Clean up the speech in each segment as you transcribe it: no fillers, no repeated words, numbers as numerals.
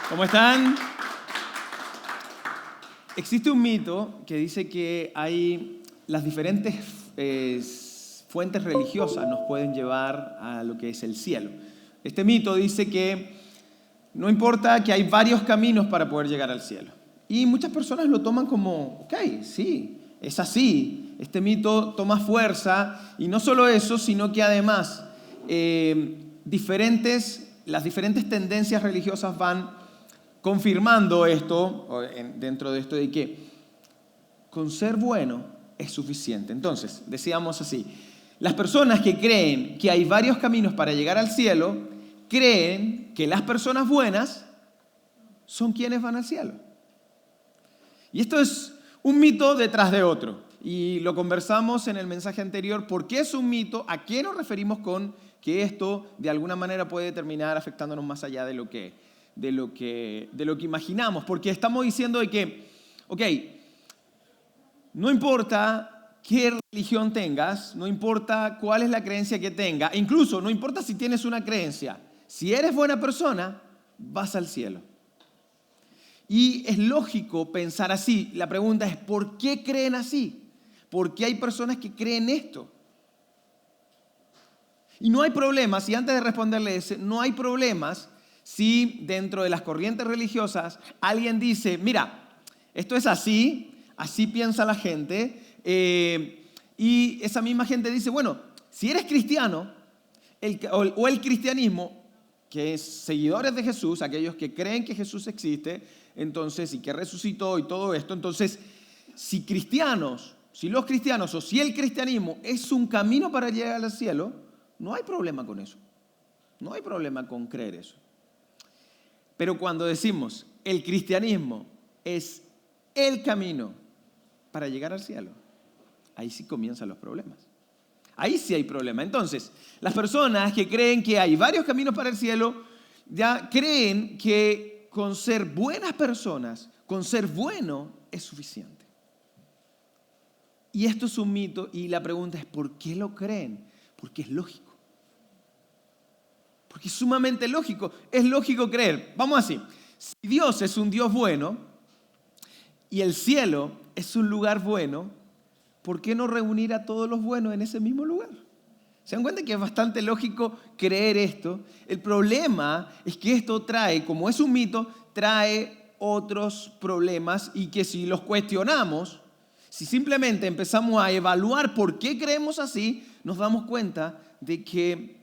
¿Cómo están? Existe un mito que dice que hay las diferentes fuentes religiosas nos pueden llevar a lo que es el cielo. Este mito dice que no importa, que hay varios caminos para poder llegar al cielo. Y muchas personas lo toman como, ok, sí, es así. Este mito toma fuerza y no solo eso, sino que además las diferentes tendencias religiosas van confirmando esto, dentro de esto de que con ser bueno es suficiente. Entonces, decíamos así, las personas que creen que hay varios caminos para llegar al cielo, creen que las personas buenas son quienes van al cielo. Y esto es un mito detrás de otro. Y lo conversamos en el mensaje anterior. ¿Por qué es un mito? ¿A qué nos referimos con que esto de alguna manera puede terminar afectándonos más allá de lo que imaginamos? Porque estamos diciendo de que, ok, no importa qué religión tengas, no importa cuál es la creencia que tengas, incluso no importa si tienes una creencia, si eres buena persona, vas al cielo. Y es lógico pensar así. La pregunta es, ¿por qué creen así? ¿Por qué hay personas que creen esto? Y no hay problemas, y antes de responderle ese, no hay problemas si dentro de las corrientes religiosas alguien dice, mira, esto es así, así piensa la gente, y esa misma gente dice, bueno, si eres cristiano, o el cristianismo, que es seguidores de Jesús, aquellos que creen que Jesús existe, entonces, y que resucitó y todo esto, entonces, si los cristianos o si el cristianismo es un camino para llegar al cielo, no hay problema con eso. No hay problema con creer eso. Pero cuando decimos el cristianismo es el camino para llegar al cielo, ahí sí comienzan los problemas. Ahí sí hay problema. Entonces, las personas que creen que hay varios caminos para el cielo, ya creen que con ser buenas personas, con ser bueno, es suficiente. Y esto es un mito y la pregunta es, ¿por qué lo creen? Porque es lógico. Porque es sumamente lógico. Es lógico creer. Vamos así. Si Dios es un Dios bueno y el cielo es un lugar bueno, ¿por qué no reunir a todos los buenos en ese mismo lugar? ¿Se dan cuenta que es bastante lógico creer esto? El problema es que esto trae, como es un mito, trae otros problemas y que si los cuestionamos, si simplemente empezamos a evaluar por qué creemos así, nos damos cuenta de que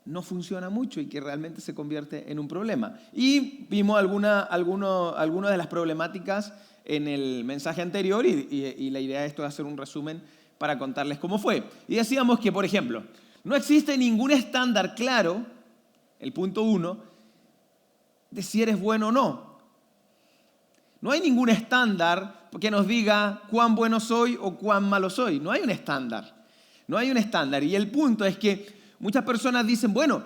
no funciona mucho y que realmente se convierte en un problema. Y vimos algunas de las problemáticas en el mensaje anterior y la idea de esto es hacer un resumen para contarles cómo fue. Y decíamos que, por ejemplo, no existe ningún estándar claro, el punto 1, de si eres bueno o no. No hay ningún estándar que nos diga cuán bueno soy o cuán malo soy. No hay un estándar. No hay un estándar. Y el punto es que muchas personas dicen, bueno,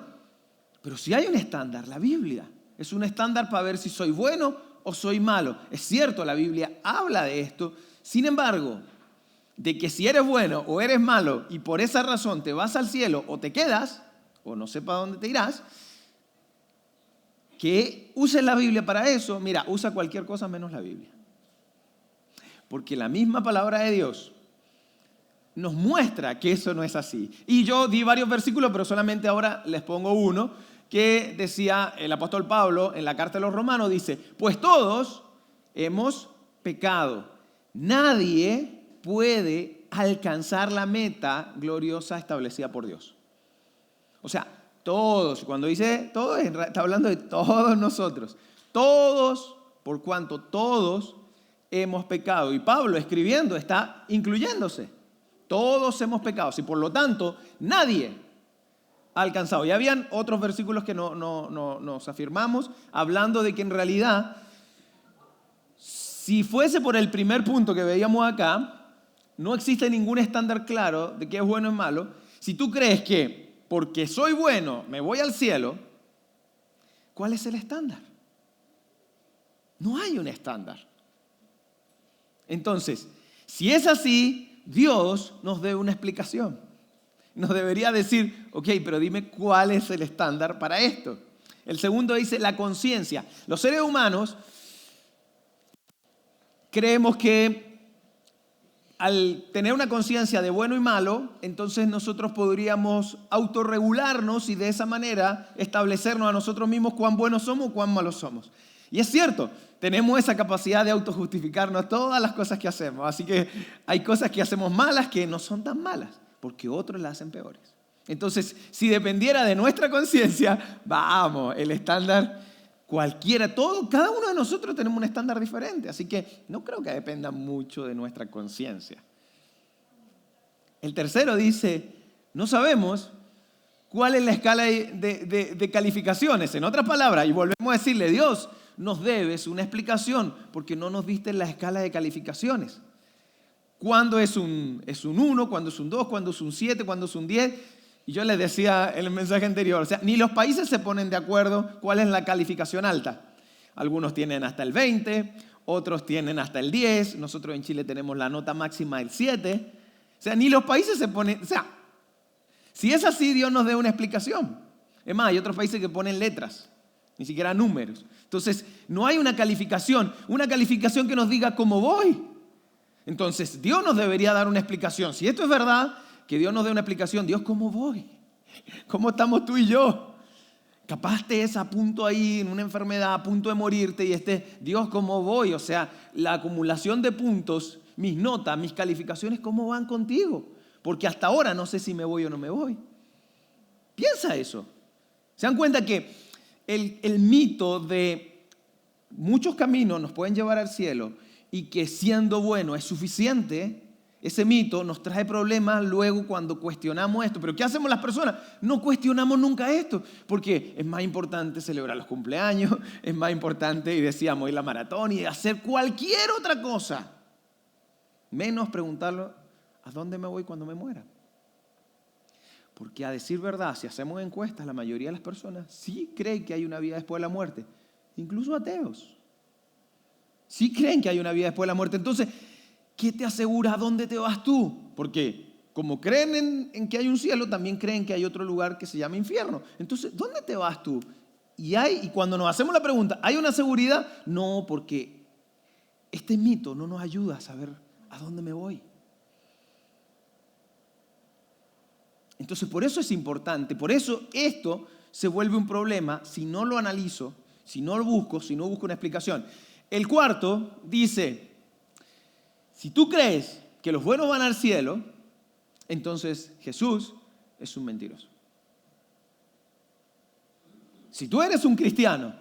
pero si hay un estándar, la Biblia es un estándar para ver si soy bueno o soy malo. Es cierto, la Biblia habla de esto. Sin embargo, de que si eres bueno o eres malo y por esa razón te vas al cielo o te quedas, o no sé para dónde te irás, que uses la Biblia para eso, mira, usa cualquier cosa menos la Biblia. Porque la misma palabra de Dios nos muestra que eso no es así. Y yo di varios versículos, pero solamente ahora les pongo uno, que decía el apóstol Pablo en la carta de los Romanos, dice, pues todos hemos pecado. Nadie puede alcanzar la meta gloriosa establecida por Dios. O sea, todos, cuando dice todos, está hablando de todos nosotros. Todos, por cuanto todos hemos pecado. Y Pablo escribiendo está incluyéndose. Todos hemos pecado y por lo tanto nadie ha alcanzado. Y habían otros versículos que nos afirmamos hablando de que en realidad, si fuese por el primer punto que veíamos acá, no existe ningún estándar claro de qué es bueno y malo. Si tú crees que porque soy bueno me voy al cielo, ¿cuál es el estándar? No hay un estándar. Entonces, si es así, Dios nos debe una explicación. Nos debería decir, ok, pero dime cuál es el estándar para esto. El segundo dice la conciencia. Los seres humanos creemos que al tener una conciencia de bueno y malo, entonces nosotros podríamos autorregularnos y de esa manera establecernos a nosotros mismos cuán buenos somos o cuán malos somos. Y es cierto, tenemos esa capacidad de autojustificarnos todas las cosas que hacemos. Así que hay cosas que hacemos malas que no son tan malas, porque otros las hacen peores. Entonces, si dependiera de nuestra conciencia, vamos, el estándar cualquiera, cada uno de nosotros tenemos un estándar diferente. Así que no creo que dependa mucho de nuestra conciencia. El tercero dice, no sabemos cuál es la escala de calificaciones. En otras palabras, y volvemos a decirle, Dios, nos debes una explicación porque no nos diste la escala de calificaciones. ¿Cuándo es un 1? ¿Cuándo es un 2? ¿Cuándo es un 7? ¿Cuándo es un 10? Y yo les decía en el mensaje anterior, o sea, ni los países se ponen de acuerdo cuál es la calificación alta. Algunos tienen hasta el 20, otros tienen hasta el 10. Nosotros en Chile tenemos la nota máxima del 7. O sea, ni los países se ponen... O sea, si es así, Dios nos dé una explicación. Es más, hay otros países que ponen letras, ni siquiera números. Entonces, no hay una calificación que nos diga cómo voy. Entonces, Dios nos debería dar una explicación. Si esto es verdad, que Dios nos dé una explicación. Dios, ¿cómo voy? ¿Cómo estamos tú y yo? Capaz estés a punto ahí en una enfermedad, a punto de morirte y Dios, ¿cómo voy? O sea, la acumulación de puntos, mis notas, mis calificaciones, ¿cómo van contigo? Porque hasta ahora no sé si me voy o no me voy. Piensa eso. ¿Se dan cuenta que el mito de muchos caminos nos pueden llevar al cielo y que siendo bueno es suficiente? Ese mito nos trae problemas luego cuando cuestionamos esto. ¿Pero qué hacemos las personas? No cuestionamos nunca esto, porque es más importante celebrar los cumpleaños, es más importante, y decíamos, ir a la maratón y hacer cualquier otra cosa, menos preguntarlo, ¿a dónde me voy cuando me muera? Porque a decir verdad, si hacemos encuestas, la mayoría de las personas sí creen que hay una vida después de la muerte, incluso ateos. Sí creen que hay una vida después de la muerte. Entonces, ¿qué te asegura a dónde te vas tú? Porque como creen en que hay un cielo, también creen que hay otro lugar que se llama infierno. Entonces, ¿dónde te vas tú? Y cuando nos hacemos la pregunta, ¿hay una seguridad? No, porque este mito no nos ayuda a saber a dónde me voy. Entonces, por eso es importante, por eso esto se vuelve un problema si no lo analizo, si no lo busco, si no busco una explicación. El cuarto dice, si tú crees que los buenos van al cielo, entonces Jesús es un mentiroso. Si tú eres un cristiano,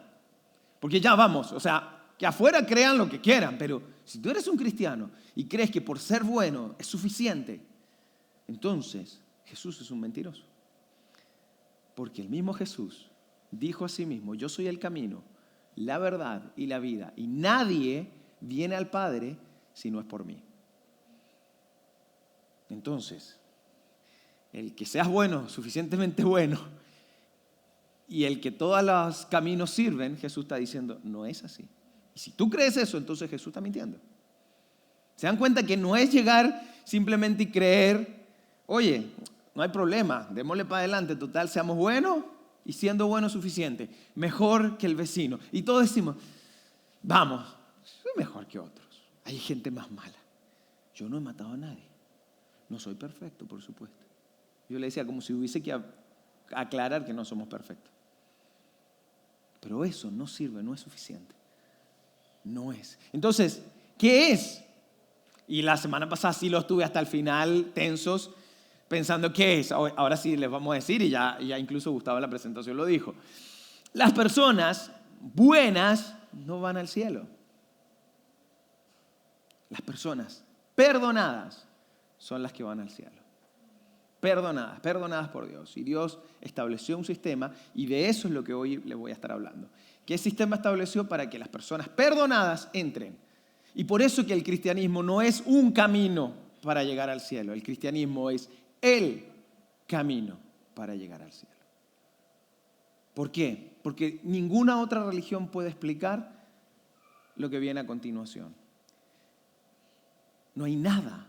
porque ya vamos, o sea, que afuera crean lo que quieran, pero si tú eres un cristiano y crees que por ser bueno es suficiente, entonces Jesús es un mentiroso. Porque el mismo Jesús dijo a sí mismo, yo soy el camino, la verdad y la vida, y nadie viene al Padre si no es por mí. Entonces, el que seas bueno, suficientemente bueno, y el que todos los caminos sirven, Jesús está diciendo, no es así. Y si tú crees eso, entonces Jesús está mintiendo. ¿Se dan cuenta que no es llegar simplemente y creer, oye, no hay problema, démosle para adelante, total, seamos buenos y siendo buenos suficiente, mejor que el vecino? Y todos decimos, vamos, soy mejor que otros, hay gente más mala. Yo no he matado a nadie, no soy perfecto, por supuesto. Yo le decía como si hubiese que aclarar que no somos perfectos. Pero eso no sirve, no es suficiente. No es. Entonces, ¿qué es? Y la semana pasada sí lo estuve hasta el final tensos, pensando qué es. Ahora sí les vamos a decir, y ya incluso Gustavo en la presentación lo dijo. Las personas buenas no van al cielo. Las personas perdonadas son las que van al cielo. Perdonadas por Dios. Y Dios estableció un sistema, y de eso es lo que hoy les voy a estar hablando. ¿Qué sistema estableció para que las personas perdonadas entren? Y por eso que el cristianismo no es un camino para llegar al cielo. El cristianismo es el camino para llegar al cielo. ¿Por qué? Porque ninguna otra religión puede explicar lo que viene a continuación. No hay nada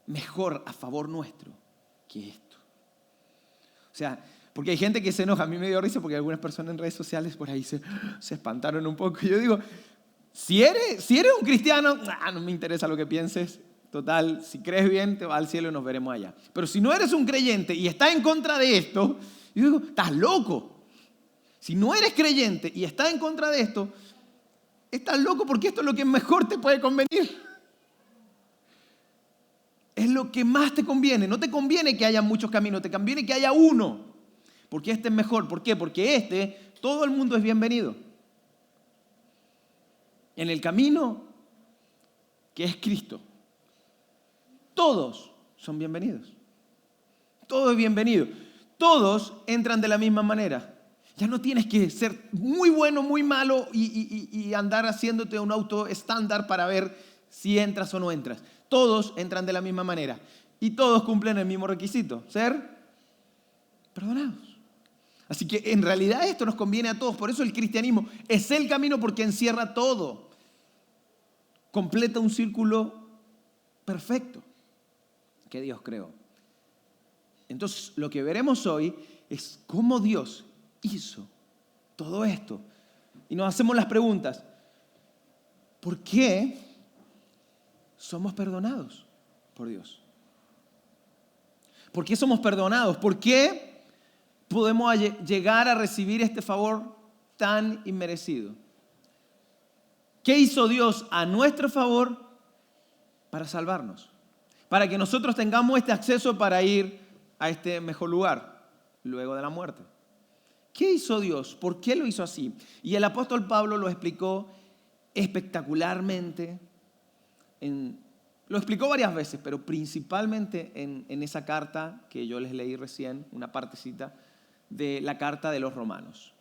mejor a favor nuestro que esto. O sea, Porque hay gente que se enoja. A mí me dio risa porque algunas personas en redes sociales por ahí se espantaron un poco. Yo digo, si eres un cristiano, no me interesa lo que pienses. Total, si crees bien, te vas al cielo y nos veremos allá. Pero si no eres un creyente y estás en contra de esto, yo digo, estás loco. Si no eres creyente y estás en contra de esto, estás loco porque esto es lo que mejor te puede convenir. Es lo que más te conviene. No te conviene que haya muchos caminos, te conviene que haya uno. Porque este es mejor. ¿Por qué? Porque todo el mundo es bienvenido. En el camino que es Cristo, todos son bienvenidos. Todo es bienvenido. Todos entran de la misma manera. Ya no tienes que ser muy bueno, muy malo y andar haciéndote un auto estándar para ver si entras o no entras. Todos entran de la misma manera y todos cumplen el mismo requisito, ser perdonados. Así que en realidad esto nos conviene a todos. Por eso el cristianismo es el camino porque encierra todo. Completa un círculo perfecto que Dios creó. Entonces lo que veremos hoy es cómo Dios hizo todo esto. Y nos hacemos las preguntas, ¿por qué somos perdonados por Dios? ¿Por qué somos perdonados? ¿Por qué podemos llegar a recibir este favor tan inmerecido? ¿Qué hizo Dios a nuestro favor para salvarnos? Para que nosotros tengamos este acceso para ir a este mejor lugar luego de la muerte. ¿Qué hizo Dios? ¿Por qué lo hizo así? Y el apóstol Pablo lo explicó espectacularmente. Lo explicó varias veces, pero principalmente en esa carta que yo les leí recién, una partecita de la carta de los romanos.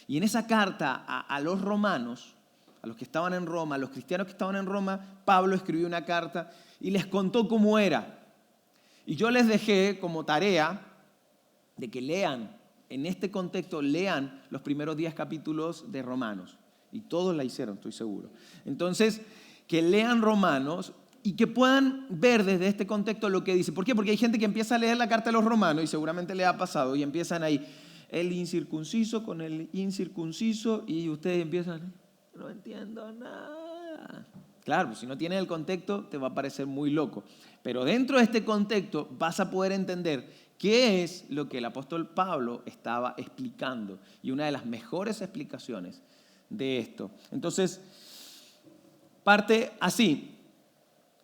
Y en esa carta a los romanos, a los que estaban en Roma, a los cristianos que estaban en Roma, Pablo escribió una carta y les contó cómo era. Y yo les dejé como tarea de que lean, en este contexto, lean los primeros 10 capítulos de Romanos. Y todos la hicieron, estoy seguro. Entonces, que lean Romanos y que puedan ver desde este contexto lo que dice. ¿Por qué? Porque hay gente que empieza a leer la carta de los Romanos, y seguramente le ha pasado, y empiezan ahí, el incircunciso con el incircunciso, y ustedes empiezan, no entiendo nada. Claro, si no tienes el contexto, te va a parecer muy loco. Pero dentro de este contexto vas a poder entender qué es lo que el apóstol Pablo estaba explicando. Y una de las mejores explicaciones de esto. Entonces, parte así.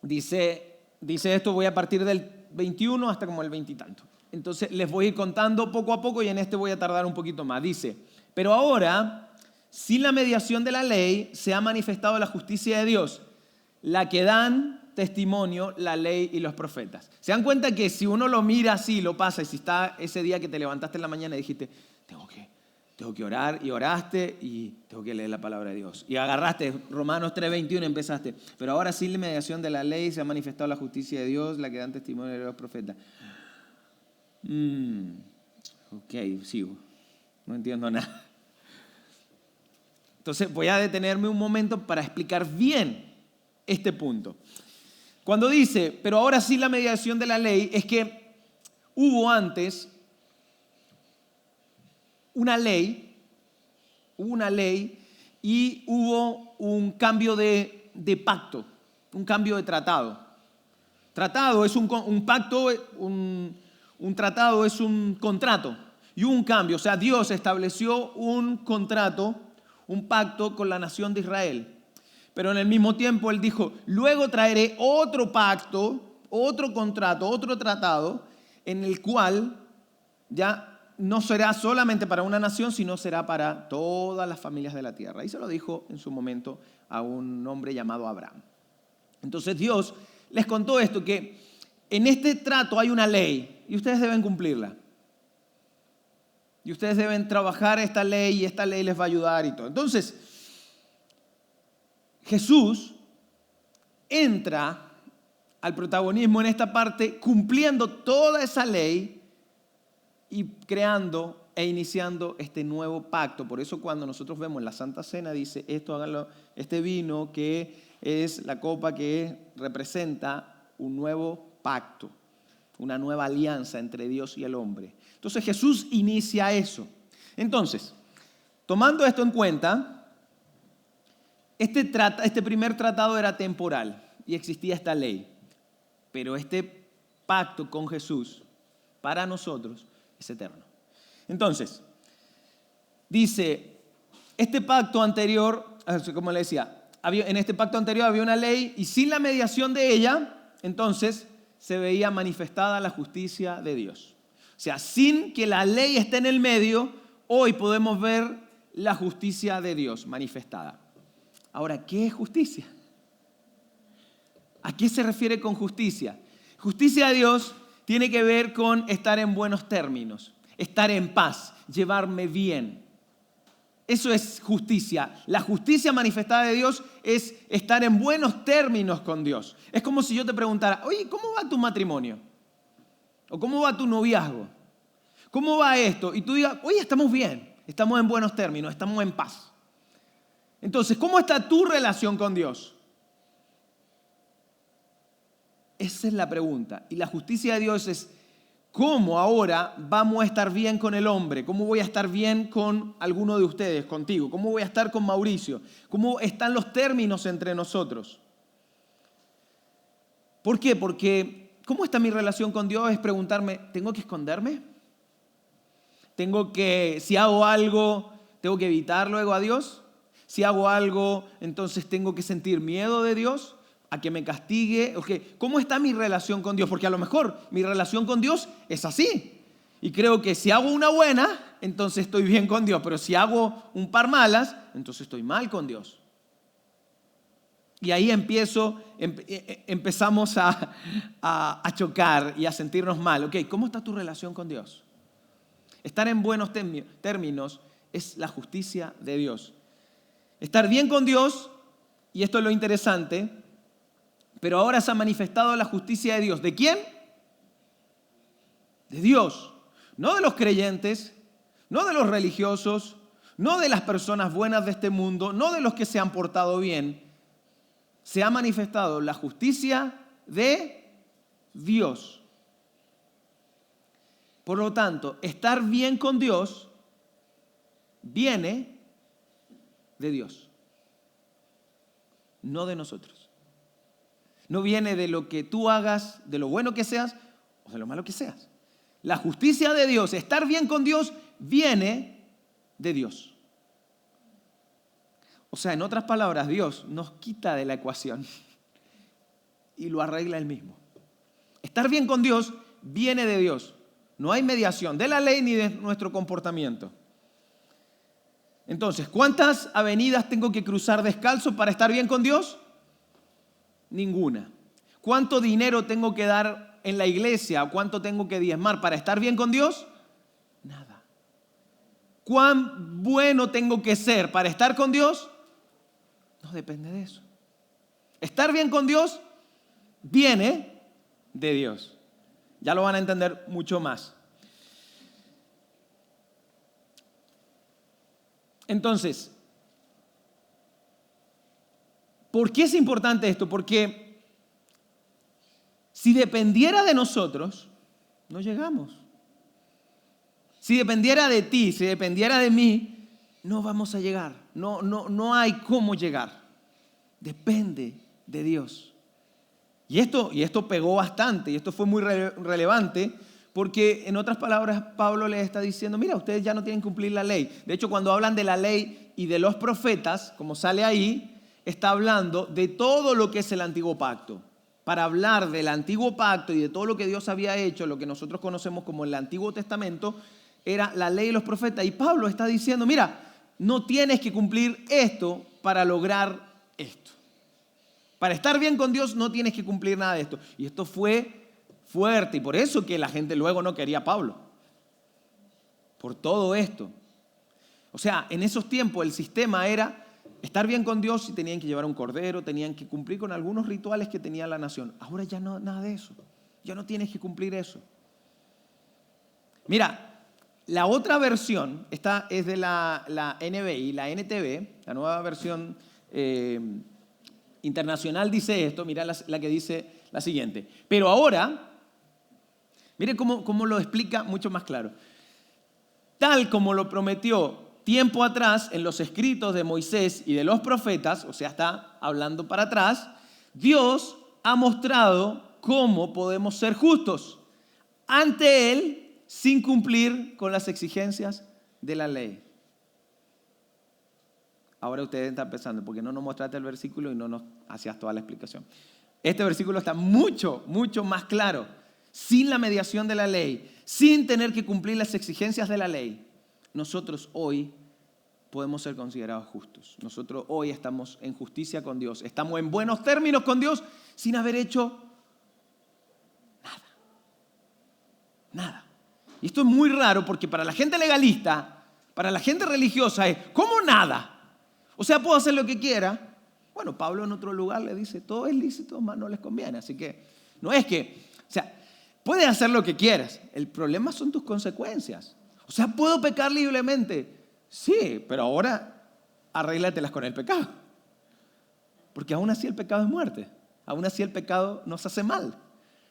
Dice esto, voy a partir del 21 hasta como el 20 y tanto. Entonces, les voy a ir contando poco a poco y en este voy a tardar un poquito más. Dice, pero ahora, sin la mediación de la ley, se ha manifestado la justicia de Dios, la que dan testimonio la ley y los profetas. ¿Se dan cuenta que si uno lo mira así, lo pasa, y si está ese día que te levantaste en la mañana y dijiste, tengo que orar, y oraste y tengo que leer la palabra de Dios, y agarraste Romanos 3:21 y empezaste, pero ahora sin la mediación de la ley se ha manifestado la justicia de Dios, la que dan testimonio de los profetas. Ok, sigo, no entiendo nada. Entonces voy a detenerme un momento para explicar bien este punto. Cuando dice, pero ahora sí la mediación de la ley, es que hubo antes una ley y hubo un cambio de pacto, un cambio de tratado. Tratado es un pacto, un tratado es un contrato y un cambio. O sea, Dios estableció un contrato, un pacto con la nación de Israel. Pero en el mismo tiempo Él dijo, luego traeré otro pacto, otro contrato, otro tratado, en el cual ya no será solamente para una nación, sino será para todas las familias de la tierra. Y se lo dijo en su momento a un hombre llamado Abraham. Entonces Dios les contó esto, que en este trato hay una ley y ustedes deben cumplirla. Y ustedes deben trabajar esta ley y esta ley les va a ayudar y todo. Entonces, Jesús entra al protagonismo en esta parte cumpliendo toda esa ley y creando e iniciando este nuevo pacto. Por eso cuando nosotros vemos la Santa Cena dice, esto háganlo, este vino que es la copa que representa un nuevo pacto. una nueva alianza entre Dios y el hombre. Entonces Jesús inicia eso. Entonces, tomando esto en cuenta, este primer tratado era temporal y existía esta ley, pero este pacto con Jesús para nosotros es eterno. Entonces, dice, este pacto anterior, como le decía, en este pacto anterior había una ley y sin la mediación de ella, entonces se veía manifestada la justicia de Dios. O sea, sin que la ley esté en el medio, hoy podemos ver la justicia de Dios manifestada. Ahora, ¿qué es justicia? ¿A qué se refiere con justicia? Justicia de Dios tiene que ver con estar en buenos términos, estar en paz, llevarme bien. Eso es justicia. La justicia manifestada de Dios es estar en buenos términos con Dios. Es como si yo te preguntara, oye, ¿cómo va tu matrimonio? ¿O cómo va tu noviazgo? ¿Cómo va esto? Y tú digas, oye, estamos bien, estamos en buenos términos, estamos en paz. Entonces, ¿cómo está tu relación con Dios? Esa es la pregunta. Y la justicia de Dios es, ¿cómo ahora vamos a estar bien con el hombre? ¿Cómo voy a estar bien con alguno de ustedes, contigo? ¿Cómo voy a estar con Mauricio? ¿Cómo están los términos entre nosotros? ¿Por qué? Porque ¿cómo está mi relación con Dios? Es preguntarme, ¿tengo que esconderme? Si hago algo, ¿tengo que evitar luego a Dios? Si hago algo, entonces tengo que sentir miedo de Dios a que me castigue. ¿Cómo está mi relación con Dios? Porque a lo mejor mi relación con Dios es así. Y creo que si hago una buena, entonces estoy bien con Dios. Pero si hago un par malas, entonces estoy mal con Dios. Y ahí empezamos a chocar y a sentirnos mal. ¿Cómo está tu relación con Dios? Estar en buenos términos es la justicia de Dios. Estar bien con Dios, y esto es lo interesante, pero ahora se ha manifestado la justicia de Dios. ¿De quién? De Dios. No de los creyentes, no de los religiosos, no de las personas buenas de este mundo, no de los que se han portado bien. Se ha manifestado la justicia de Dios. Por lo tanto, estar bien con Dios viene de Dios, no de nosotros. No viene de lo que tú hagas, de lo bueno que seas o de lo malo que seas. La justicia de Dios, estar bien con Dios, viene de Dios. O sea, en otras palabras, Dios nos quita de la ecuación y lo arregla Él mismo. Estar bien con Dios viene de Dios. No hay mediación de la ley ni de nuestro comportamiento. Entonces, ¿cuántas avenidas tengo que cruzar descalzo para estar bien con Dios? Ninguna. ¿Cuánto dinero tengo que dar en la iglesia o cuánto tengo que diezmar para estar bien con Dios? Nada. ¿Cuán bueno tengo que ser para estar con Dios? No depende de eso. Estar bien con Dios viene de Dios. Ya lo van a entender mucho más. Entonces, ¿por qué es importante esto? Porque si dependiera de nosotros, no llegamos. Si dependiera de ti, si dependiera de mí, no vamos a llegar. No hay cómo llegar. Depende de Dios. Y esto pegó bastante, y esto fue muy relevante, porque en otras palabras Pablo les está diciendo, mira, ustedes ya no tienen que cumplir la ley. De hecho, cuando hablan de la ley y de los profetas, como sale ahí, está hablando de todo lo que es el antiguo pacto. Para hablar del antiguo pacto y de todo lo que Dios había hecho, lo que nosotros conocemos como el Antiguo Testamento, era la ley y los profetas. Y Pablo está diciendo, mira, no tienes que cumplir esto para lograr esto. Para estar bien con Dios no tienes que cumplir nada de esto. Y esto fue fuerte y por eso que la gente luego no quería a Pablo. Por todo esto. O sea, en esos tiempos el sistema era estar bien con Dios y tenían que llevar un cordero, tenían que cumplir con algunos rituales que tenía la nación. Ahora ya no, nada de eso. Ya no tienes que cumplir eso. Mira, la otra versión, esta es de la NBI, la NTV, la nueva versión internacional dice esto, mira la que dice la siguiente. Pero ahora, Mire cómo lo explica mucho más claro. Tal como lo prometió tiempo atrás en los escritos de Moisés y de los profetas, o sea, está hablando para atrás, Dios ha mostrado cómo podemos ser justos ante Él sin cumplir con las exigencias de la ley. Ahora ustedes están pensando, ¿por qué no nos mostraste el versículo y no nos hacías toda la explicación? Este versículo está mucho más claro. Sin la mediación de la ley, sin tener que cumplir las exigencias de la ley, nosotros hoy podemos ser considerados justos. Nosotros hoy estamos en justicia con Dios. Estamos en buenos términos con Dios sin haber hecho nada. Y esto es muy raro porque para la gente legalista, para la gente religiosa es, ¿cómo nada? O sea, puedo hacer lo que quiera. Bueno, Pablo en otro lugar le dice, todo es lícito, más no les conviene. Así que no es que, o sea, puedes hacer lo que quieras. El problema son tus consecuencias. O sea, ¿puedo pecar libremente? Sí, pero ahora arréglatelas con el pecado. Porque aún así el pecado es muerte. Aún así el pecado nos hace mal.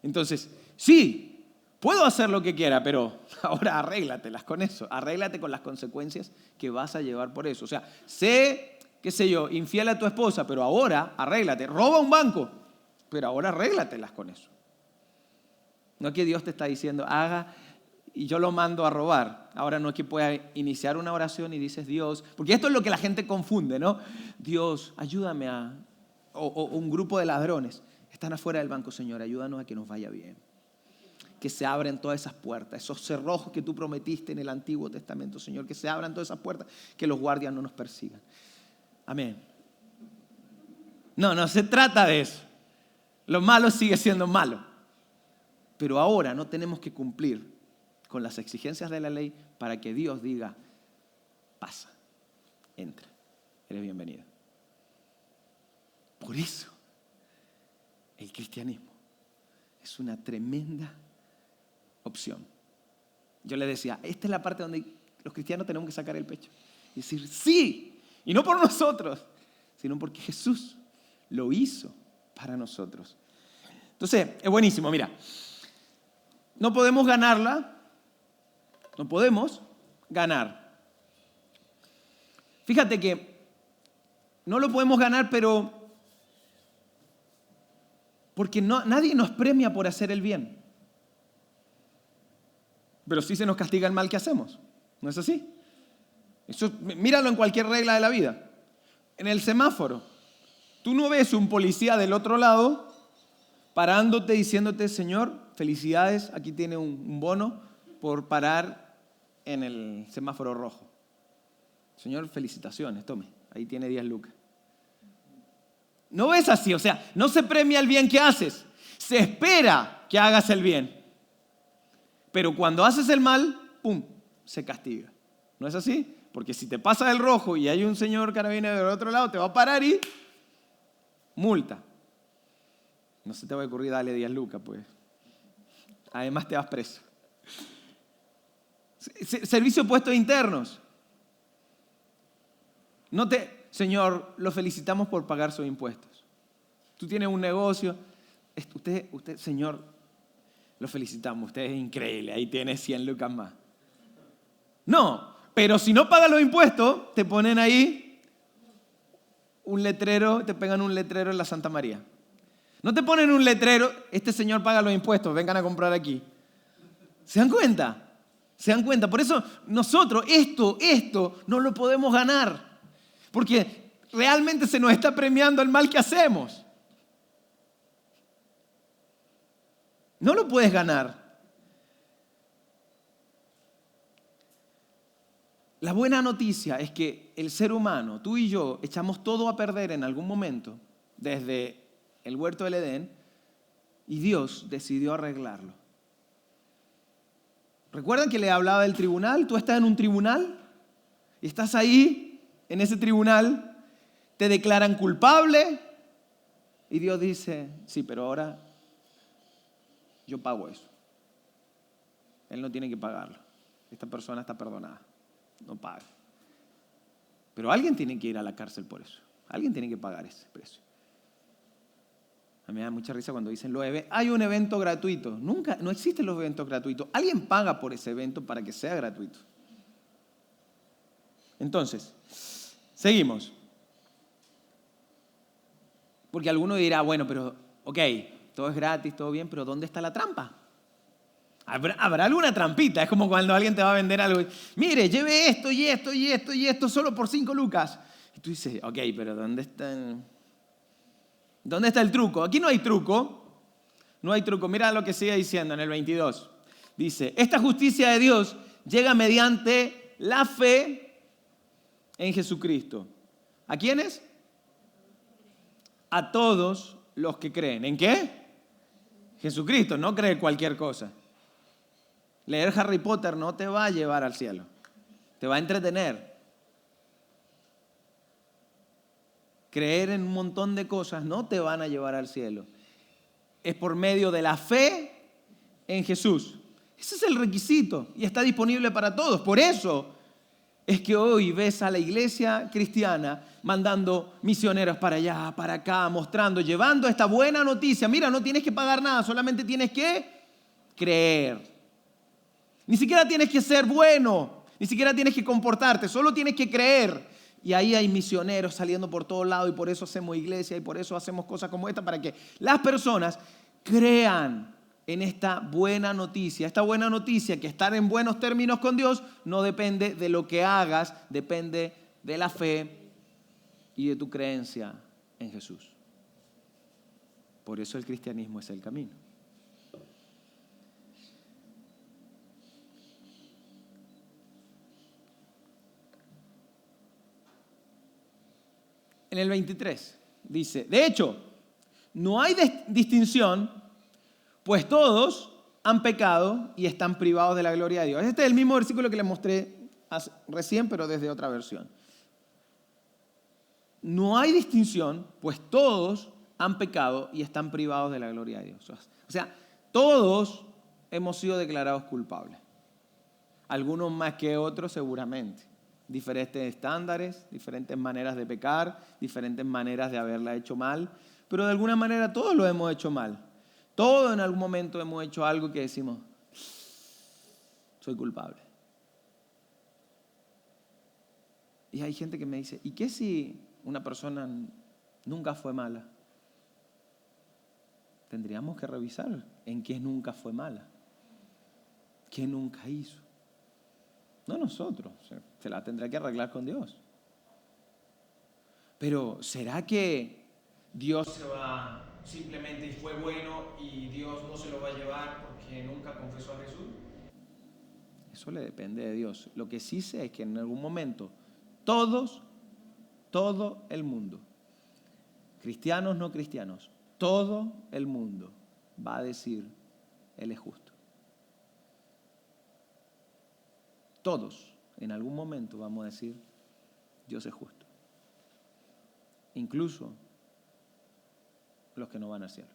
Entonces, sí, puedo hacer lo que quiera, pero ahora arréglatelas con eso. Arréglate con las consecuencias que vas a llevar por eso. O sea, sé, qué sé yo, infiel a tu esposa, pero ahora arréglate. Roba un banco, pero ahora arréglatelas con eso. No es que Dios te está diciendo, haga y yo lo mando a robar. Ahora no es que pueda iniciar una oración y dices, Dios, porque esto es lo que la gente confunde, ¿no? Dios, ayúdame o un grupo de ladrones están afuera del banco, Señor, ayúdanos a que nos vaya bien. Que se abran todas esas puertas, esos cerrojos que tú prometiste en el Antiguo Testamento, Señor, que se abran todas esas puertas, que los guardias no nos persigan. Amén. No se trata de eso. Lo malo sigue siendo malo. Pero ahora no tenemos que cumplir con las exigencias de la ley para que Dios diga, pasa, entra, eres bienvenido. Por eso, el cristianismo es una tremenda opción. Yo le decía, esta es la parte donde los cristianos tenemos que sacar el pecho y decir, sí, y no por nosotros, sino porque Jesús lo hizo para nosotros. Entonces, es buenísimo, mira. No podemos ganarla, no podemos ganar. Fíjate que no lo podemos ganar, pero porque nadie nos premia por hacer el bien. Pero sí se nos castiga el mal que hacemos. ¿No es así? Eso, míralo en cualquier regla de la vida. En el semáforo, tú no ves un policía del otro lado parándote diciéndote, Señor, felicidades, aquí tiene un bono por parar en el semáforo rojo. Señor, felicitaciones, tome, ahí tiene 10 lucas. No es así, o sea, no se premia el bien que haces, se espera que hagas el bien. Pero cuando haces el mal, ¡pum!, se castiga. ¿No es así? Porque si te pasa el rojo y hay un señor carabinero del otro lado, te va a parar y multa. No se te va a ocurrir darle 10 lucas, pues. Además te vas preso. Servicio de puestos internos. Señor, lo felicitamos por pagar sus impuestos. Tú tienes un negocio. Usted, Señor, lo felicitamos. Usted es increíble. Ahí tiene 100 lucas más. No, pero si no pagas los impuestos, te ponen ahí un letrero, te pegan un letrero en la Santa María. No te ponen un letrero, este señor paga los impuestos, vengan a comprar aquí. ¿Se dan cuenta? ¿Se dan cuenta? Por eso nosotros esto no lo podemos ganar. Porque realmente se nos está premiando el mal que hacemos. No lo puedes ganar. La buena noticia es que el ser humano, tú y yo, echamos todo a perder en algún momento, desde el huerto del Edén, y Dios decidió arreglarlo. ¿Recuerdan que le hablaba del tribunal? Tú estás en un tribunal y estás ahí, en ese tribunal, te declaran culpable y Dios dice, sí, pero ahora yo pago eso. Él no tiene que pagarlo. Esta persona está perdonada. No paga. Pero alguien tiene que ir a la cárcel por eso. Alguien tiene que pagar ese precio. A mí me da mucha risa cuando dicen, hay un evento gratuito. Nunca, no existen los eventos gratuitos. Alguien paga por ese evento para que sea gratuito. Entonces, seguimos. Porque alguno dirá, bueno, pero, ok, todo es gratis, todo bien, pero ¿dónde está la trampa? ¿Habrá alguna trampita? Es como cuando alguien te va a vender algo. Mire, lleve esto y esto y esto y esto solo por 5 lucas. Y tú dices, ok, pero ¿dónde está el truco? Aquí no hay truco. No hay truco. Mira lo que sigue diciendo en el 22. Dice, esta justicia de Dios llega mediante la fe en Jesucristo. ¿A quiénes? A todos los que creen. ¿En qué? Jesucristo, no creer cualquier cosa. Leer Harry Potter no te va a llevar al cielo. Te va a entretener. Creer en un montón de cosas no te van a llevar al cielo. Es por medio de la fe en Jesús. Ese es el requisito y está disponible para todos. Por eso es que hoy ves a la iglesia cristiana mandando misioneros para allá, para acá, mostrando, llevando esta buena noticia. Mira, no tienes que pagar nada, solamente tienes que creer. Ni siquiera tienes que ser bueno, ni siquiera tienes que comportarte, solo tienes que creer. Y ahí hay misioneros saliendo por todos lados y por eso hacemos iglesia y por eso hacemos cosas como esta, para que las personas crean en esta buena noticia. Esta buena noticia, que estar en buenos términos con Dios no depende de lo que hagas, depende de la fe y de tu creencia en Jesús. Por eso el cristianismo es el camino. En el 23 dice, de hecho, no hay distinción, pues todos han pecado y están privados de la gloria de Dios. Este es el mismo versículo que les mostré recién, pero desde otra versión. No hay distinción, pues todos han pecado y están privados de la gloria de Dios. O sea, todos hemos sido declarados culpables. Algunos más que otros seguramente. Diferentes estándares, diferentes maneras de pecar, diferentes maneras de haberla hecho mal, pero de alguna manera todos lo hemos hecho mal. Todos en algún momento hemos hecho algo que decimos, soy culpable. Y hay gente que me dice, ¿y qué si una persona nunca fue mala? Tendríamos que revisar en qué nunca fue mala, qué nunca hizo. No nosotros, se la tendrá que arreglar con Dios. Pero ¿será que Dios se va simplemente y fue bueno y Dios no se lo va a llevar porque nunca confesó a Jesús? Eso le depende de Dios. Lo que sí sé es que en algún momento todo el mundo, cristianos, no cristianos, todo el mundo va a decir, Él es justo. Todos, en algún momento vamos a decir, Dios es justo. Incluso los que no van al cielo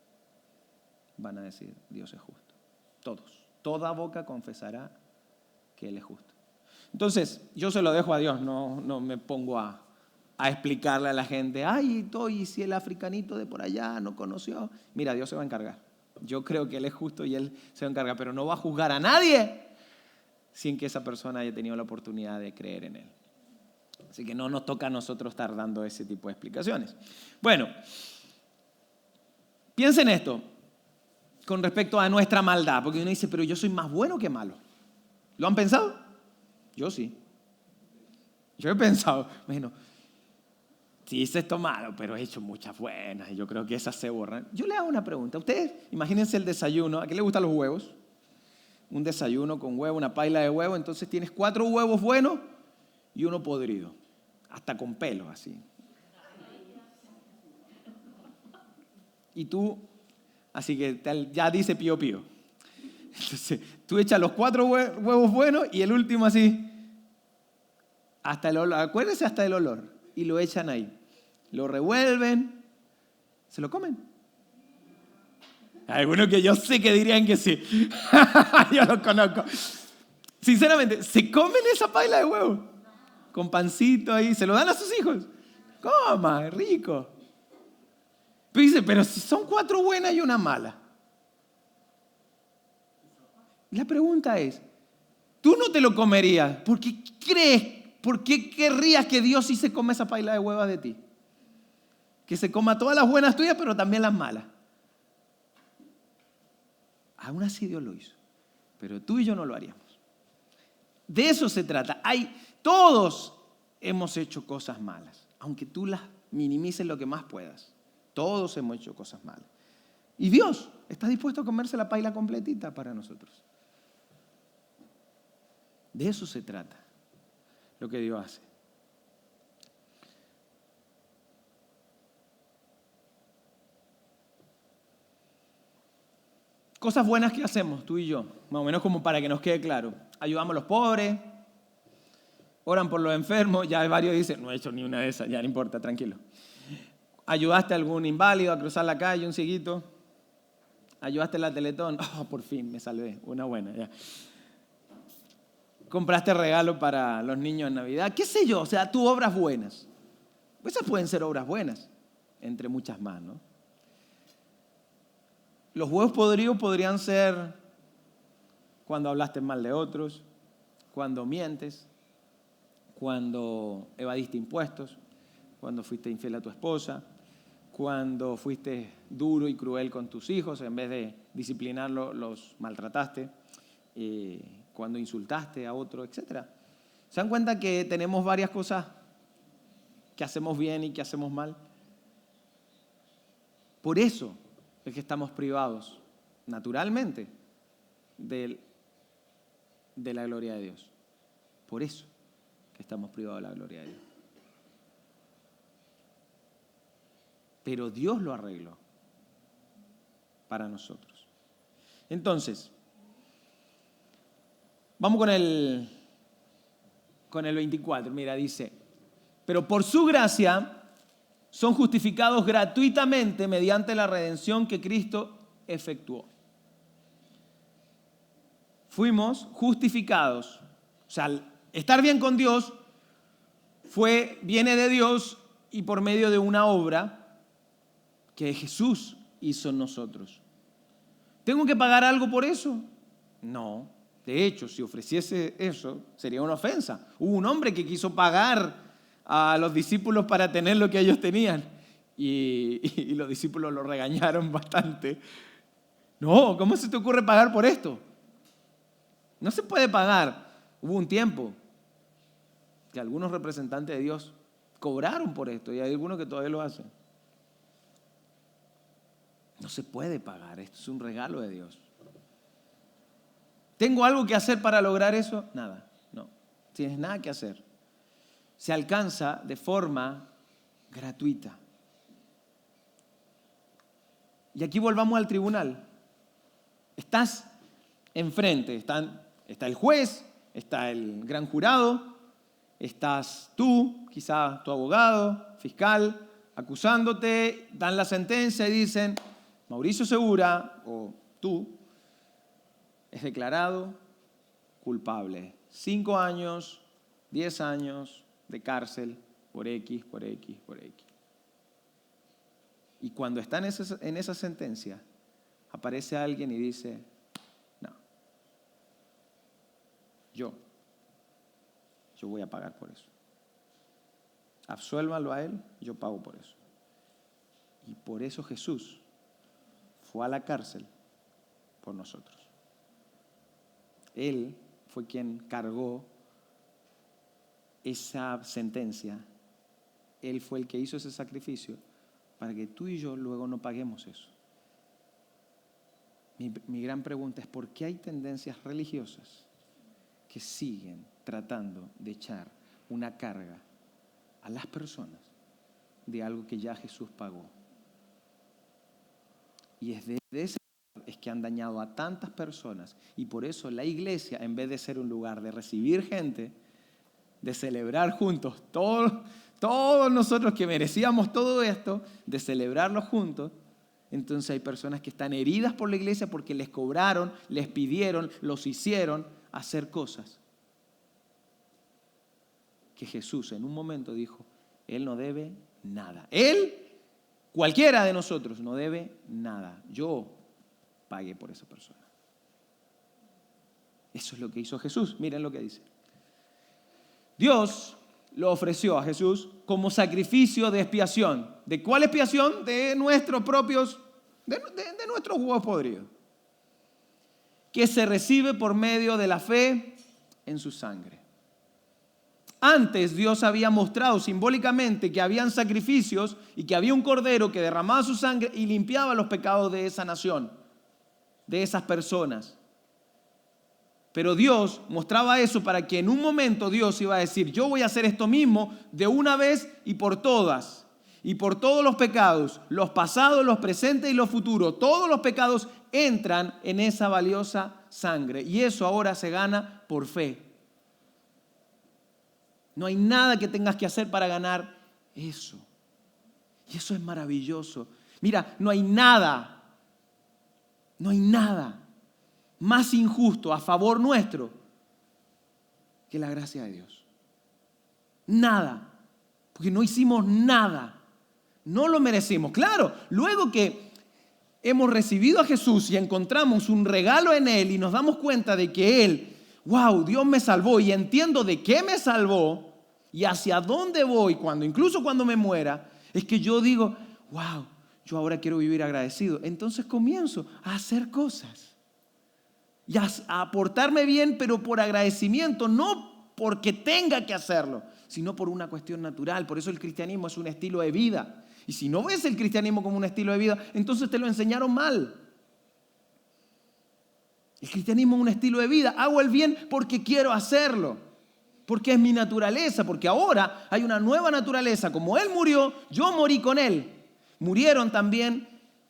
van a decir, Dios es justo. Todos. Toda boca confesará que Él es justo. Entonces, yo se lo dejo a Dios, no me pongo a explicarle a la gente, y si el africanito de por allá no conoció. Mira, Dios se va a encargar. Yo creo que Él es justo y Él se va a encargar, pero no va a juzgar a nadie sin que esa persona haya tenido la oportunidad de creer en Él. Así que no nos toca a nosotros estar dando ese tipo de explicaciones. Bueno, piensen esto con respecto a nuestra maldad, porque uno dice, pero yo soy más bueno que malo. ¿Lo han pensado? Yo sí. Yo he pensado, bueno, sí hice esto malo, pero he hecho muchas buenas y yo creo que esas se borran. Yo le hago una pregunta. Ustedes, imagínense el desayuno. ¿A qué le gustan los huevos? Un desayuno con huevo, una paila de huevo, entonces tienes 4 huevos buenos y uno podrido, hasta con pelos así. Y tú, así que ya dice pío pío. Entonces, tú echas los 4 huevos buenos y el último así, hasta el olor, acuérdense hasta el olor, y lo echan ahí. Lo revuelven, se lo comen. Algunos que yo sé que dirían que sí. Yo los conozco. Sinceramente, ¿se comen esa paila de huevo? Con pancito ahí, ¿se lo dan a sus hijos? Coma, es rico. Pero dice, pero si son 4 buenas y una mala. La pregunta es, tú no te lo comerías. ¿Por qué crees? ¿Por qué querrías que Dios sí se come esa paila de huevas de ti? Que se coma todas las buenas tuyas, pero también las malas. Aún así Dios lo hizo. Pero tú y yo no lo haríamos. De eso se trata. Todos hemos hecho cosas malas. Aunque tú las minimices lo que más puedas. Todos hemos hecho cosas malas. Y Dios está dispuesto a comerse la paila completita para nosotros. De eso se trata lo que Dios hace. Cosas buenas que hacemos tú y yo, más o menos como para que nos quede claro. Ayudamos a los pobres, oran por los enfermos, ya varios dicen, no he hecho ni una de esas, ya no importa, tranquilo. Ayudaste a algún inválido a cruzar la calle, un cieguito. Ayudaste a la Teletón, por fin me salvé, una buena, ya. Compraste regalo para los niños en Navidad, qué sé yo, o sea, tú obras buenas. Esas pueden ser obras buenas, entre muchas más, ¿no? Los huevos podridos podrían ser cuando hablaste mal de otros, cuando mientes, cuando evadiste impuestos, cuando fuiste infiel a tu esposa, cuando fuiste duro y cruel con tus hijos, en vez de disciplinarlos, los maltrataste, cuando insultaste a otro, etc. ¿Se dan cuenta que tenemos varias cosas que hacemos bien y que hacemos mal? Por eso es que estamos privados, naturalmente, de la gloria de Dios. Por eso que estamos privados de la gloria de Dios. Pero Dios lo arregló para nosotros. Entonces, vamos con el 24. Mira, dice, pero por su gracia son justificados gratuitamente mediante la redención que Cristo efectuó. Fuimos justificados. O sea, estar bien con Dios viene de Dios y por medio de una obra que Jesús hizo en nosotros. ¿Tengo que pagar algo por eso? No. De hecho, si ofreciese eso, sería una ofensa. Hubo un hombre que quiso pagar a los discípulos para tener lo que ellos tenían. Y los discípulos lo regañaron bastante. No, ¿cómo se te ocurre pagar por esto? No se puede pagar. Hubo un tiempo que algunos representantes de Dios cobraron por esto y hay algunos que todavía lo hacen. No se puede pagar, esto es un regalo de Dios. ¿Tengo algo que hacer para lograr eso? Nada, no. Tienes nada que hacer. Se alcanza de forma gratuita. Y aquí volvamos al tribunal. Estás enfrente, está el juez, está el gran jurado, estás tú, quizá tu abogado, fiscal, acusándote, dan la sentencia y dicen, Mauricio Segura, o tú, es declarado culpable. 5 años, 10 años de cárcel por X, por X, por X. Y cuando está en esa sentencia, aparece alguien y dice, no, yo voy a pagar por eso. Absuélvalo a él, yo pago por eso. Y por eso Jesús fue a la cárcel por nosotros. Él fue quien cargó esa sentencia. Él fue el que hizo ese sacrificio para que tú y yo luego no paguemos eso. Mi gran pregunta es, ¿por qué hay tendencias religiosas que siguen tratando de echar una carga a las personas de algo que ya Jesús pagó? Y es de ese lugar es que han dañado a tantas personas. Y por eso la iglesia, en vez de ser un lugar de recibir gente, de celebrar juntos, todos nosotros que merecíamos todo esto, de celebrarlo juntos, entonces hay personas que están heridas por la iglesia porque les cobraron, les pidieron, los hicieron hacer cosas que Jesús en un momento dijo, Él no debe nada. Él Cualquiera de nosotros no debe nada. Yo pagué por esa persona. Eso es lo que hizo Jesús. Miren lo que dice. Dios lo ofreció a Jesús como sacrificio de expiación. ¿De cuál expiación? De nuestros propios, de nuestros huevos podridos. Que se recibe por medio de la fe en su sangre. Antes Dios había mostrado simbólicamente que habían sacrificios y que había un cordero que derramaba su sangre y limpiaba los pecados de esa nación, de esas personas. Pero Dios mostraba eso para que en un momento Dios iba a decir, yo voy a hacer esto mismo de una vez y por todas. Y por todos los pecados, los pasados, los presentes y los futuros, todos los pecados entran en esa valiosa sangre. Y eso ahora se gana por fe. No hay nada que tengas que hacer para ganar eso. Y eso es maravilloso. Mira, no hay nada más injusto a favor nuestro que la gracia de Dios. Nada. Porque no hicimos nada. No lo merecemos. Claro, luego que hemos recibido a Jesús y encontramos un regalo en Él y nos damos cuenta de que Él, wow, Dios me salvó y entiendo de qué me salvó y hacia dónde voy, incluso cuando me muera, es que yo digo, wow, yo ahora quiero vivir agradecido. Entonces comienzo a hacer cosas y a portarme bien, pero por agradecimiento, no porque tenga que hacerlo, sino por una cuestión natural. Por eso el cristianismo es un estilo de vida. Y si no ves el cristianismo como un estilo de vida, entonces te lo enseñaron mal. El cristianismo es un estilo de vida. Hago el bien porque quiero hacerlo. Porque es mi naturaleza. Porque ahora hay una nueva naturaleza. Como Él murió, yo morí con Él. Murieron también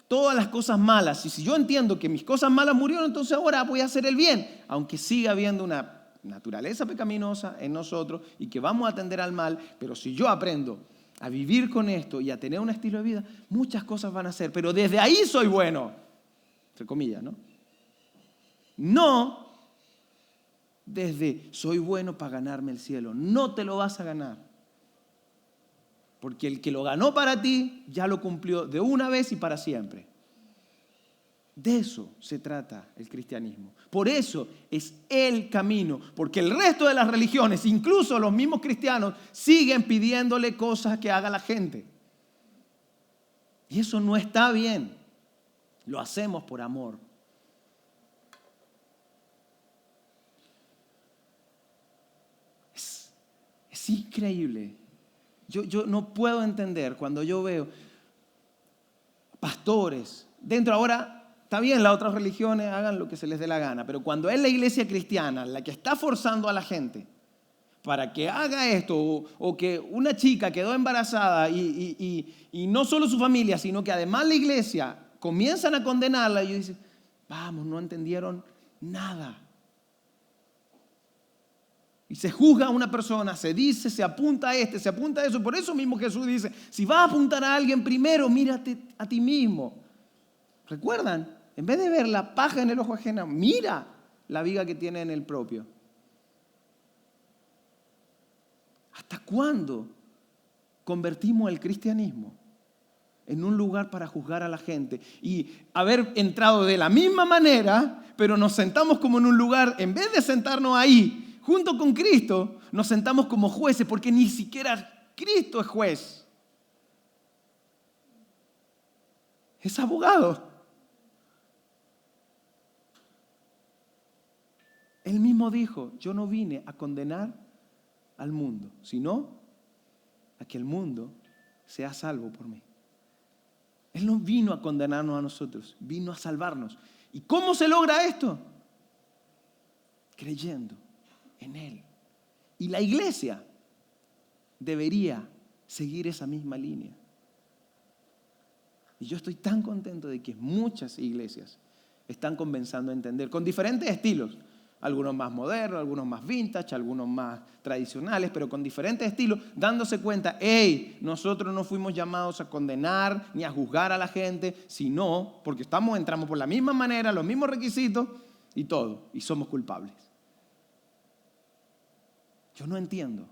todas las cosas malas. Y si yo entiendo que mis cosas malas murieron, entonces ahora voy a hacer el bien. Aunque siga habiendo una naturaleza pecaminosa en nosotros y que vamos a tender al mal. Pero si yo aprendo a vivir con esto y a tener un estilo de vida, muchas cosas van a ser. Pero desde ahí soy bueno. Entre comillas, ¿no? No desde soy bueno para ganarme el cielo. No te lo vas a ganar. Porque el que lo ganó para ti, ya lo cumplió de una vez y para siempre. De eso se trata el cristianismo. Por eso es el camino. Porque el resto de las religiones, incluso los mismos cristianos, siguen pidiéndole cosas que haga la gente. Y eso no está bien. Lo hacemos por amor. Es increíble. Yo no puedo entender cuando yo veo pastores dentro ahora. Está bien, las otras religiones hagan lo que se les dé la gana, pero cuando es la iglesia cristiana la que está forzando a la gente para que haga esto, o que una chica quedó embarazada y no solo su familia, sino que además la iglesia comienzan a condenarla, y ellos dicen, vamos, no entendieron nada. Y se juzga a una persona, se dice, se apunta a se apunta a eso. Por eso mismo Jesús dice, si vas a apuntar a alguien primero, mírate a ti mismo. ¿Recuerdan? En vez de ver la paja en el ojo ajeno, mira la viga que tiene en el propio. ¿Hasta cuándo convertimos el cristianismo en un lugar para juzgar a la gente? Y haber entrado de la misma manera, pero nos sentamos como en un lugar, en vez de sentarnos ahí, junto con Cristo, nos sentamos como jueces, porque ni siquiera Cristo es juez. Es abogado. Él mismo dijo, yo no vine a condenar al mundo, sino a que el mundo sea salvo por mí. Él no vino a condenarnos a nosotros, vino a salvarnos. ¿Y cómo se logra esto? Creyendo en Él. Y la iglesia debería seguir esa misma línea. Y yo estoy tan contento de que muchas iglesias están comenzando a entender, con diferentes estilos. Algunos más modernos, algunos más vintage, algunos más tradicionales, pero con diferentes estilos, dándose cuenta, hey, nosotros no fuimos llamados a condenar ni a juzgar a la gente, sino porque entramos por la misma manera, los mismos requisitos y todo, y somos culpables. Yo no entiendo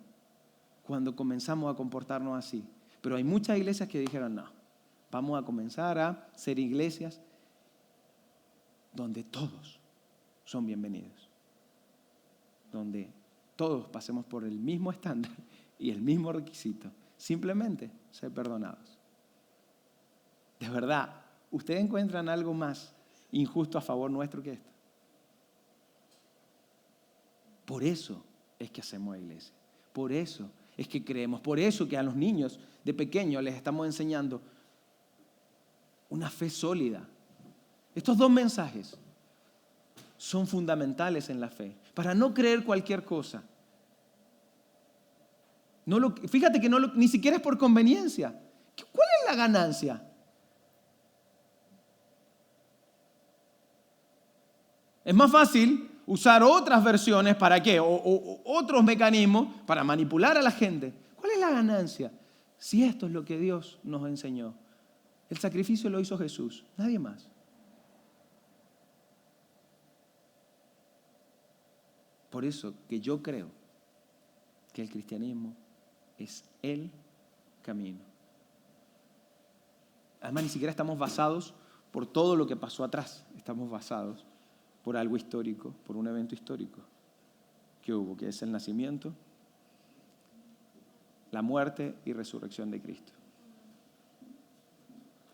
cuando comenzamos a comportarnos así, pero hay muchas iglesias que dijeron, no, Vamos a comenzar a ser iglesias donde todos son bienvenidos. Donde todos pasemos por el mismo estándar y el mismo requisito. Simplemente ser perdonados. De verdad, ¿ustedes encuentran algo más injusto a favor nuestro que esto? Por eso es que hacemos iglesia. Por eso es que creemos. Por eso que a los niños de pequeños les estamos enseñando una fe sólida. Estos dos mensajes son fundamentales en la fe. Para no creer cualquier cosa. Fíjate que ni siquiera es por conveniencia. ¿Cuál es la ganancia? Es más fácil usar otras versiones, ¿para qué? O otros mecanismos para manipular a la gente. ¿Cuál es la ganancia? Si esto es lo que Dios nos enseñó. El sacrificio lo hizo Jesús, nadie más. Por eso que yo creo que el cristianismo es el camino. Además, ni siquiera estamos basados por todo lo que pasó atrás. Estamos basados por algo histórico, por un evento histórico que hubo, que es el nacimiento, la muerte y resurrección de Cristo.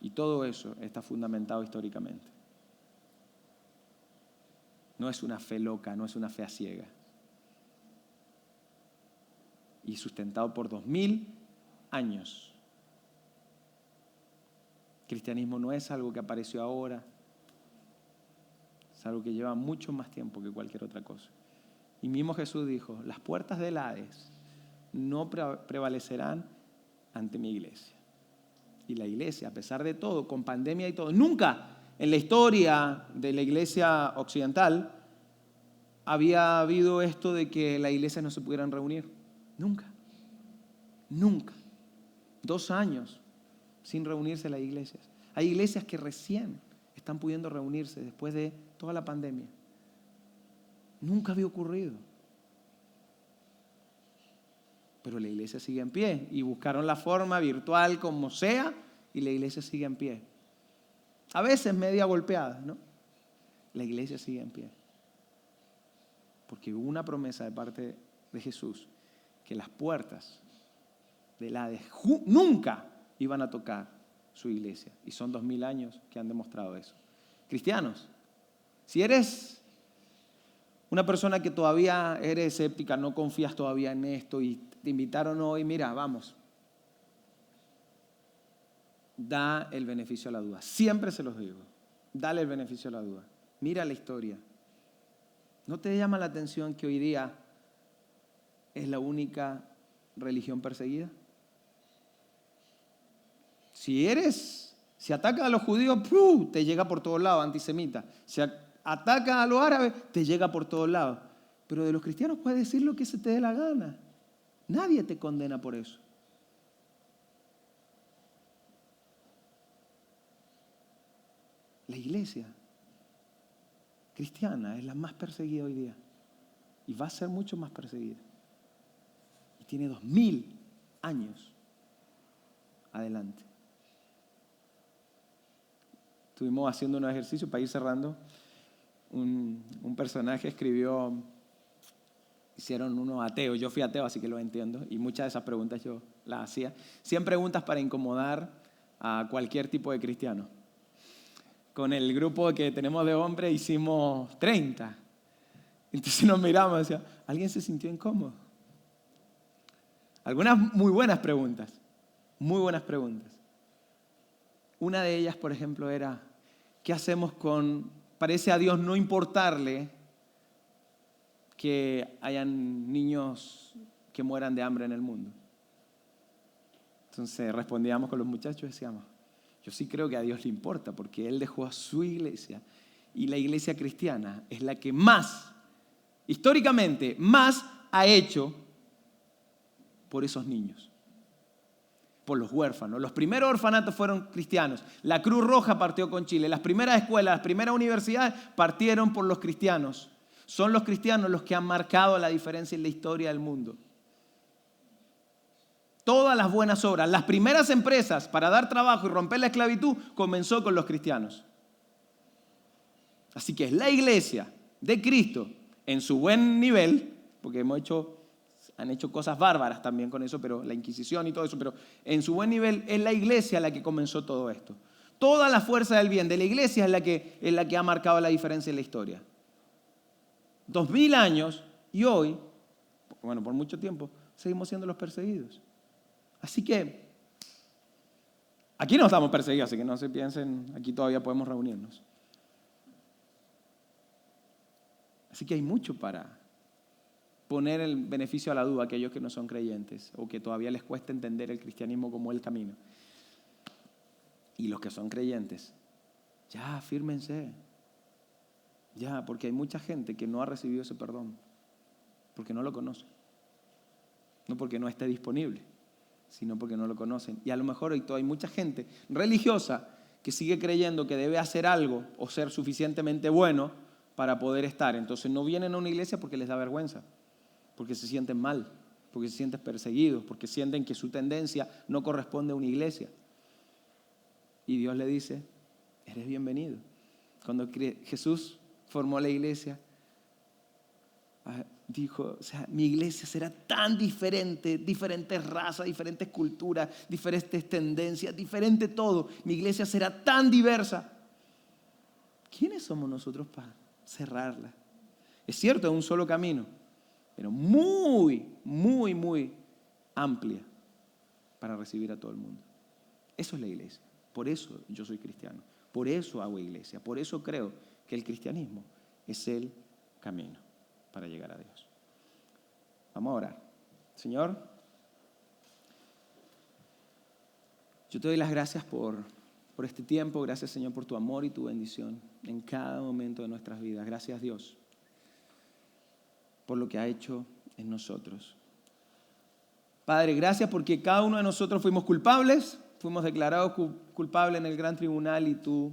Y todo eso está fundamentado históricamente. No es una fe loca, no es una fe a ciega. Y sustentado por 2000 años. El cristianismo no es algo que apareció ahora, es algo que lleva mucho más tiempo que cualquier otra cosa. Y mismo Jesús dijo, las puertas del Hades no prevalecerán ante mi iglesia. Y la iglesia, a pesar de todo, con pandemia y todo, nunca en la historia de la iglesia occidental había habido esto de que las iglesias no se pudieran reunir. Nunca. Nunca. 2 años sin reunirse las iglesias. Hay iglesias que recién están pudiendo reunirse después de toda la pandemia. Nunca había ocurrido. Pero la iglesia sigue en pie y buscaron la forma virtual como sea y la iglesia sigue en pie. A veces media golpeada, ¿no? La iglesia sigue en pie. Porque hubo una promesa de parte de Jesús que las puertas del Hades nunca iban a tocar su iglesia. Y son 2000 años que han demostrado eso. Cristianos, si eres una persona que todavía eres escéptica, no confías todavía en esto y te invitaron hoy, mira, vamos. Da el beneficio a la duda. Siempre se los digo. Dale el beneficio a la duda. Mira la historia. ¿No te llama la atención que hoy día es la única religión perseguida? Si ataca a los judíos, te llega por todos lados, antisemita. Si ataca a los árabes, te llega por todos lados. Pero de los cristianos puedes decir lo que se te dé la gana. Nadie te condena por eso. La iglesia cristiana es la más perseguida hoy día. Y va a ser mucho más perseguida. Y tiene 2000 años adelante. Estuvimos haciendo un ejercicio para ir cerrando. Un personaje escribió, hicieron unos ateos, yo fui ateo así que lo entiendo, y muchas de esas preguntas yo las hacía. 100 preguntas para incomodar a cualquier tipo de cristiano. Con el grupo que tenemos de hombres hicimos 30. Entonces nos miramos y decíamos, ¿alguien se sintió incómodo? Algunas muy buenas preguntas, muy buenas preguntas. Una de ellas, por ejemplo, era, ¿qué hacemos parece a Dios no importarle que hayan niños que mueran de hambre en el mundo? Entonces respondíamos con los muchachos y decíamos, yo sí creo que a Dios le importa porque Él dejó a su iglesia y la iglesia cristiana es la que históricamente, más ha hecho por esos niños, por los huérfanos. Los primeros orfanatos fueron cristianos. La Cruz Roja partió con Chile. Las primeras escuelas, las primeras universidades partieron por los cristianos. Son los cristianos los que han marcado la diferencia en la historia del mundo. Todas las buenas obras, las primeras empresas para dar trabajo y romper la esclavitud, comenzó con los cristianos. Así que la iglesia de Cristo, en su buen nivel, porque han hecho cosas bárbaras también con eso, pero la Inquisición y todo eso, pero en su buen nivel es la iglesia la que comenzó todo esto. Toda la fuerza del bien de la iglesia es la que ha marcado la diferencia en la historia. 2000 años y hoy, bueno, por mucho tiempo, seguimos siendo los perseguidos. Así que, aquí no estamos perseguidos, así que no se piensen, aquí todavía podemos reunirnos. Así que hay mucho para poner el beneficio a la duda a aquellos que no son creyentes o que todavía les cuesta entender el cristianismo como el camino. Y los que son creyentes, ya, fírmense. Ya, porque hay mucha gente que no ha recibido ese perdón, porque no lo conoce. No porque no esté disponible, sino porque no lo conocen. Y a lo mejor hay mucha gente religiosa que sigue creyendo que debe hacer algo o ser suficientemente bueno para poder estar. Entonces no vienen a una iglesia porque les da vergüenza, porque se sienten mal, porque se sienten perseguidos, porque sienten que su tendencia no corresponde a una iglesia. Y Dios le dice, eres bienvenido. Cuando Jesús formó la iglesia, dijo, o sea, mi iglesia será tan diferente, diferentes razas, diferentes culturas, diferentes tendencias, diferente todo. Mi iglesia será tan diversa. ¿Quiénes somos nosotros para cerrarla? Es cierto, es un solo camino, pero muy, muy, muy amplia para recibir a todo el mundo. Eso es la iglesia. Por eso yo soy cristiano. Por eso hago iglesia. Por eso creo que el cristianismo es el camino para llegar a Dios. Vamos a orar. Señor, yo te doy las gracias por este tiempo. Gracias, Señor, por tu amor y tu bendición en cada momento de nuestras vidas. Gracias, Dios, por lo que ha hecho en nosotros. Padre, gracias porque cada uno de nosotros fuimos culpables, fuimos declarados culpables en el gran tribunal y tú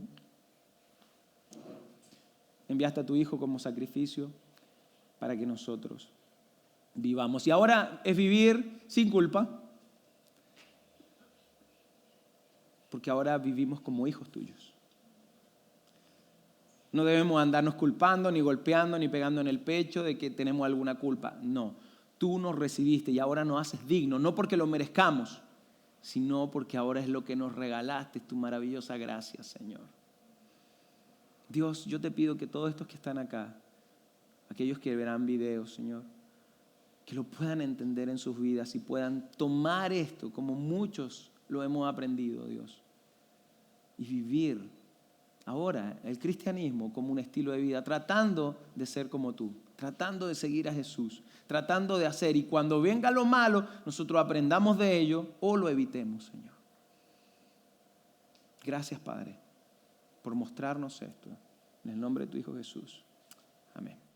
enviaste a tu Hijo como sacrificio para que nosotros vivamos. Y ahora es vivir sin culpa, porque ahora vivimos como hijos tuyos. No debemos andarnos culpando, ni golpeando, ni pegando en el pecho de que tenemos alguna culpa. No, tú nos recibiste y ahora nos haces dignos, no porque lo merezcamos, sino porque ahora es lo que nos regalaste, tu maravillosa gracia, Señor. Dios, yo te pido que todos estos que están acá, aquellos que verán videos, Señor, que lo puedan entender en sus vidas y puedan tomar esto como muchos lo hemos aprendido, Dios, y vivir ahora el cristianismo como un estilo de vida, tratando de ser como tú, tratando de seguir a Jesús, tratando de hacer, y cuando venga lo malo, nosotros aprendamos de ello o lo evitemos, Señor. Gracias, Padre, por mostrarnos esto. En el nombre de tu Hijo Jesús. Amén.